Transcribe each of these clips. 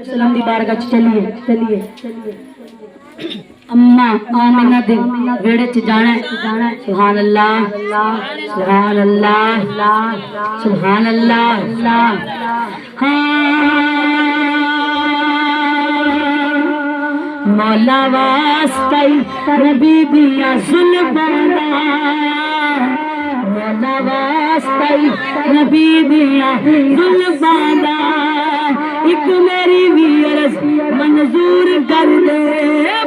सलाम दी बारगाह च चलिए अम्मा आमिना दे वेड़े च जाना सुभान अल्लाह सुभान अल्लाह सुभान अल्लाह। मौला वास्ता नबी दिया जुल्फां मौला वास्ता नबी दिया जुल्फां एक मेरी भी अर्ज मंजूर कर दे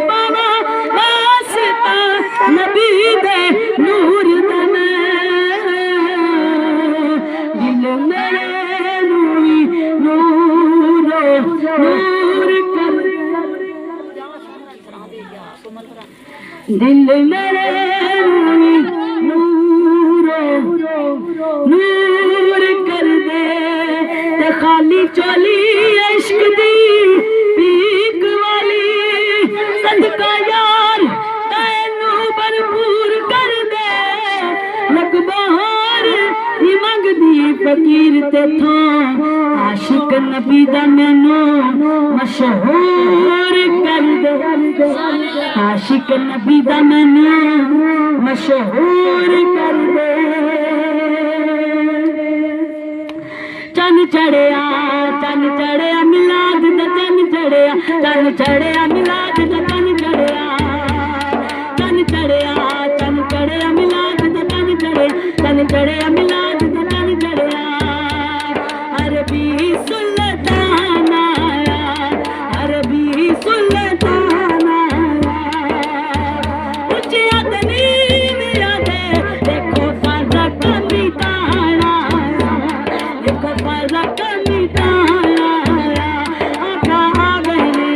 बाबा वास्ता नबी दे नूर दे दिल मेरे नूरी नूर नूर कर दिल मेरे नूरी नूर नूर कर दे ते खाली चोली इश्क दी पीक वाली सदका यार तैनू भरपूर कर दे लकबार ही मंगदी फकीर ते था आशिक नबी दा मैनू मशहूर कर दे आशिक नबी दा मैनू मशहूर कर दे। चन चढ़िया मिलाद दा चन चढ़िया मिलाद दा चन चढ़िया मिलाद दा चन चढ़िया मिलाद दा चन चढ़िया अरबी सुल्तान आया अरबी सुल्तान आया उचिया तनीम यादे देखो फाजा कमी ताना देखो फाजा कमी ताना आका आ गए ने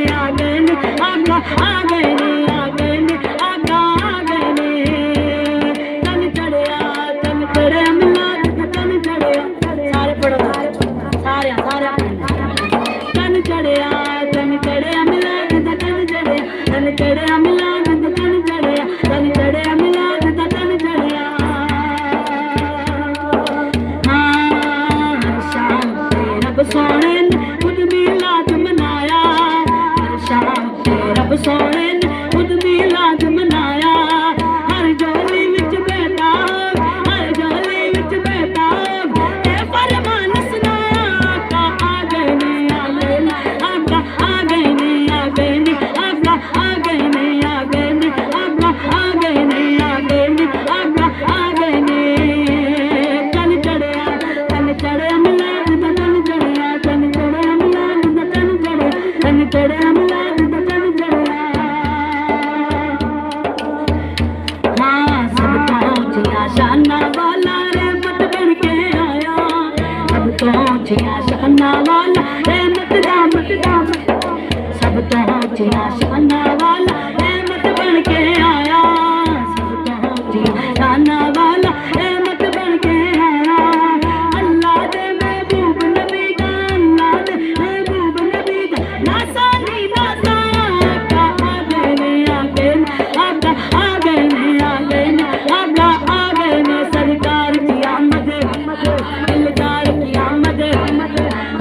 आका आ गए ने आका आ गए ने चन चढ़िया मिलाद दा चन चढ़िया सारे पढ़ो सारे चन चढ़िया मिलाद दा चन चढ़िया मिलाद दा चन चढ़िया मिलाद दा चन चढ़िया। हाँ हर शाम ते रब सोने ने खुद मिलाद मनाया हर शाम ते रब सोने ने खुद मिलाद मनाया हर जोली विच बैठा हर जोली विच बैठा ए फरमान सुनाया आका आ गए ने आका आ गए ने आका आ गए ने आका आ गए ने आका आ गए ने चन चढ़िया मिलाद दा चन चढ़िया मिलाद दा चन चढ़िया मिलाद दा चन चढ़िया। हाँ सब पहुंचिया शाना वाला रहमत बन के आया सब पहुंचिया शाना वाला रहमत दा सब पहुंचिया शाना वाला रहमत बन के आया सब पहुंचिया शाना वाला रहमत बन के आया अल्लाह दे महबूब नबी दा अल्लाह दे महबूब नबी दा नासानी नासा आका आ गए ने आका आ गए ने आका आ गए ने सरकार की आमद दिलदार की आमद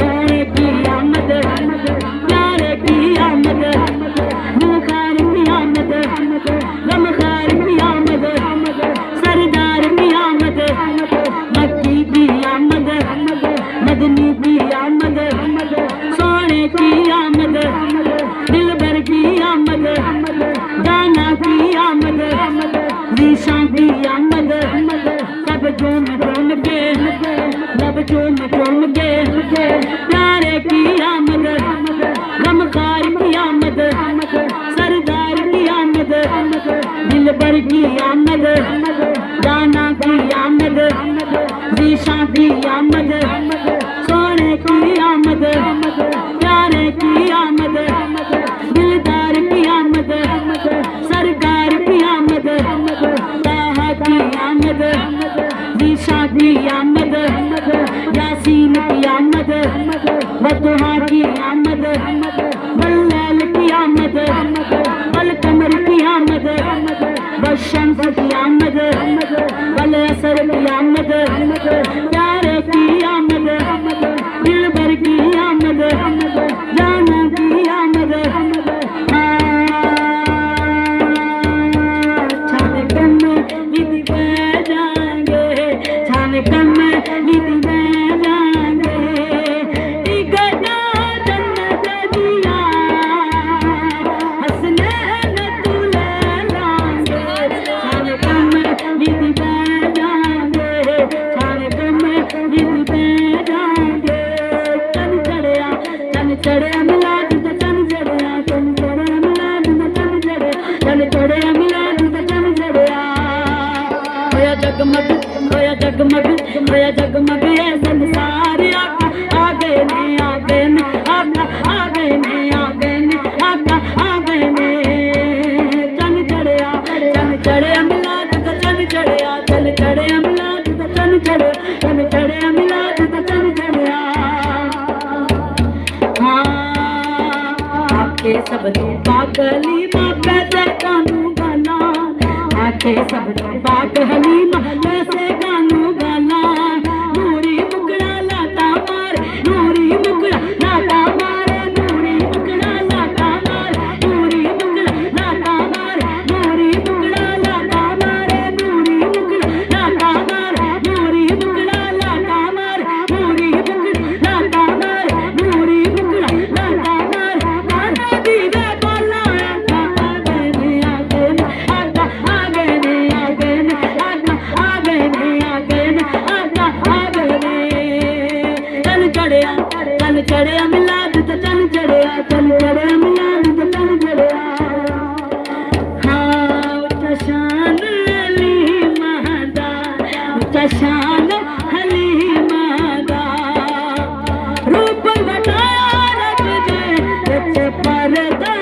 सोने की आमद प्यारे की आमद मुखार की आमद गमखार की आमद सरदार की आमद मक्की की आमद मदनी की आमद सोने की आमद दिलबर की आमद जाना की आमद रीशा की आमद सब झूम के लब झूम के प्यारे की आमद गमखार की आमद सरदार की आमद दिलबर की आमद जाना की आमद रीशा की आमद सोने की आमद प्यारे की आमद दिलदार की आमद सरकार की आमद ताहा की आमद रीशा की आमद यासीन की आमद बतहा की आमद बल्लैल की आमद बलकमर की आमद बशम्स की आमद बल असर की आमद प्यारे की आमद मिलाद दा चन चढ़िया चन चढ़िया मिलाद दा चन चढ़िया चन चढ़िया मिलाद दा चन चढ़िया होया जगमग होया जगमग होया जगमग ये संसार आका आ गए ने आका आ गए ने आका आ गए ने चन चढ़िया मिलाद दा चन चढ़िया चन चढ़िया मिलाद दा चन चढ़िया चन चढ़िया मिलाद दा चन चढ़िया आखे सब तो पाक हलीमा पैसे कानू गाना आखे सब तो पाक हलीमा पैसे कानू गाना नूरी मुकड़ा लाता मार नूरी मुकड़ा लाता मार नूरी मुकड़ा लाता मार नूरी मुकड़ा लाता मार नूरी मुकड़ा लाता मार नूरी मुकड़ा लाता मार नूरी मुकड़ा लाता मार नूरी मुकड़ा लाता मार नूरी मुकड़ा लाता मार आना दीदा बोला आका आ गए ने आका आ गए ने आका आ गए ने आका आ गए ने चल चढ़िया मिलाद दा चल चढ़िया मिलाद दा चल चढ़िया हाँ उच्चा शान हलीमा दा उच्चा शान हलीमा दा रूप घटाया रब दे उच्च परदा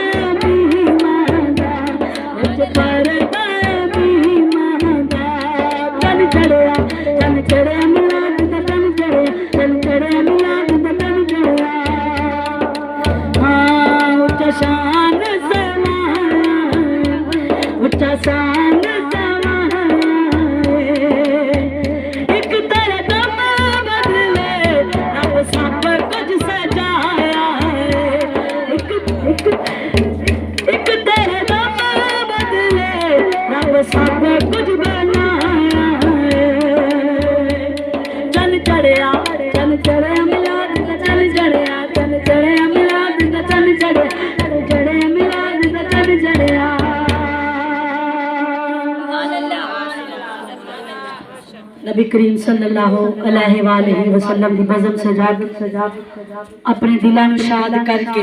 भीमा दा उच्च परदा भीमा दा चल चढ़िया मिलाद दा चल चढ़िया मिलाद दा चल चढ़िया हाँ उच्चा शान उच्चा शान एक तेरा दम बदले रब सब कुछ सजाया एक तेरे दम बदले रब सब कुछ बनाया चल चढ़िया मिलाद दा चल चढ़िया मिलाद दा चल चढ़िया मिलाद दा चल चढ़िया नबी करीम सल्लल्लाहु अलैहि वसल्लम दी बज़म सजा अपने दिलां नूं शाद करके